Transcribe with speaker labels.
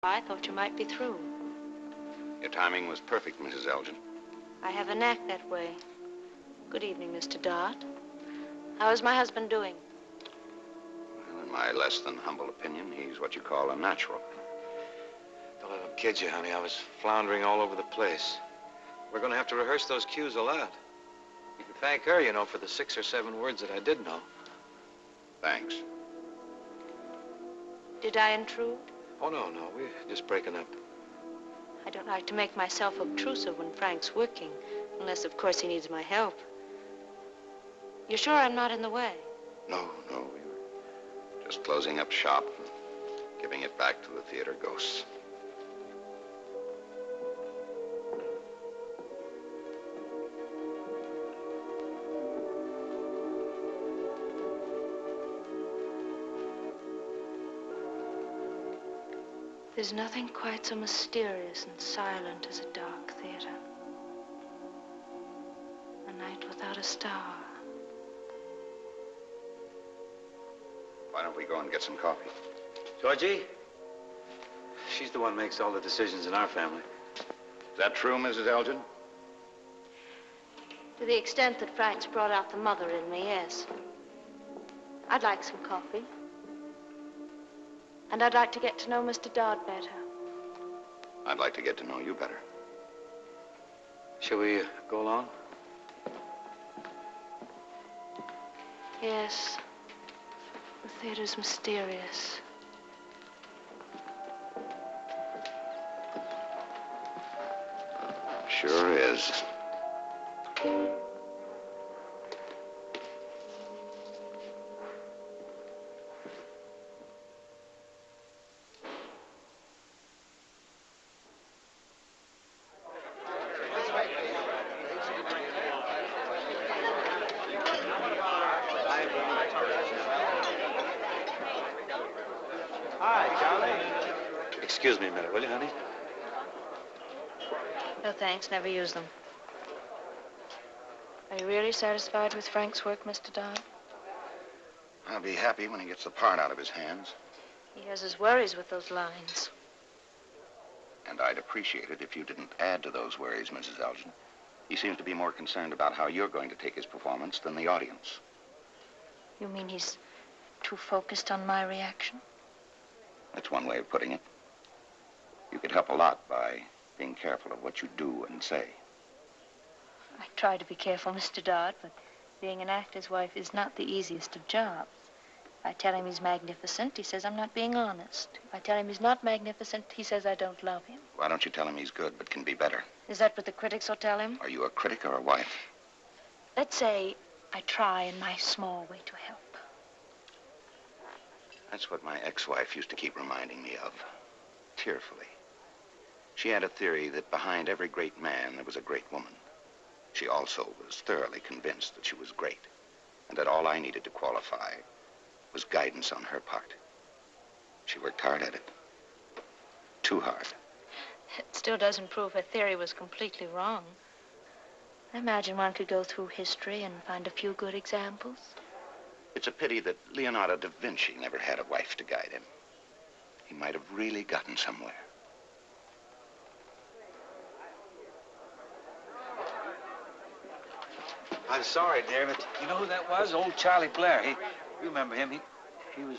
Speaker 1: I thought you might be through.
Speaker 2: Your timing was perfect, Mrs. Elgin.
Speaker 1: I have a knack that way. Good evening, Mr. Dodd. How is my husband doing?
Speaker 2: Well, in my less than humble opinion, he's what you call a natural.
Speaker 3: Don't let him kid you, honey. I was floundering all over the place. We're going to have to rehearse those cues a lot. You can thank her, you know, for the 6 or 7 words that I did know.
Speaker 2: Thanks.
Speaker 1: Did I intrude?
Speaker 3: Oh, no, we're just breaking up.
Speaker 1: I don't like to make myself obtrusive when Frank's working, unless, of course, he needs my help. You're sure I'm not in the way?
Speaker 2: No, we were just closing up shop and giving it back to the theater ghosts.
Speaker 1: There's nothing quite so mysterious and silent as a dark theater. A night without a star.
Speaker 2: Why don't we go and get some coffee?
Speaker 3: Georgie? She's the one who makes all the decisions in our family.
Speaker 2: Is that true, Mrs. Elgin?
Speaker 1: To the extent that Frank's brought out the mother in me, yes. I'd like some coffee. And I'd like to get to know Mr. Dodd better.
Speaker 2: I'd like to get to know you better.
Speaker 3: Shall we go along?
Speaker 1: Yes. The theater's mysterious.
Speaker 2: Sure is.
Speaker 3: Excuse me a minute, will you, honey?
Speaker 1: No, thanks. Never use them. Are you really satisfied with Frank's work, Mr. Dodd?
Speaker 2: I'll be happy when he gets the part out of his hands.
Speaker 1: He has his worries with those lines.
Speaker 2: And I'd appreciate it if you didn't add to those worries, Mrs. Elgin. He seems to be more concerned about how you're going to take his performance than the audience.
Speaker 1: You mean he's too focused on my reaction?
Speaker 2: That's one way of putting it. You could help a lot by being careful of what you do and say.
Speaker 1: I try to be careful, Mr. Dodd, but being an actor's wife is not the easiest of jobs. If I tell him he's magnificent, he says I'm not being honest. If I tell him he's not magnificent, he says I don't love him.
Speaker 2: Why don't you tell him he's good but can be better?
Speaker 1: Is that what the critics will tell him?
Speaker 2: Are you a critic or a wife?
Speaker 1: Let's say I try in my small way to help.
Speaker 2: That's what my ex-wife used to keep reminding me of, tearfully. She had a theory that behind every great man, there was a great woman. She also was thoroughly convinced that she was great, and that all I needed to qualify was guidance on her part. She worked hard at it. Too hard.
Speaker 1: It still doesn't prove her theory was completely wrong. I imagine one could go through history and find a few good examples.
Speaker 2: It's a pity that Leonardo da Vinci never had a wife to guide him. He might have really gotten somewhere.
Speaker 3: I'm sorry, dear, but you know who that was? Old Charlie Blair. You remember him. He was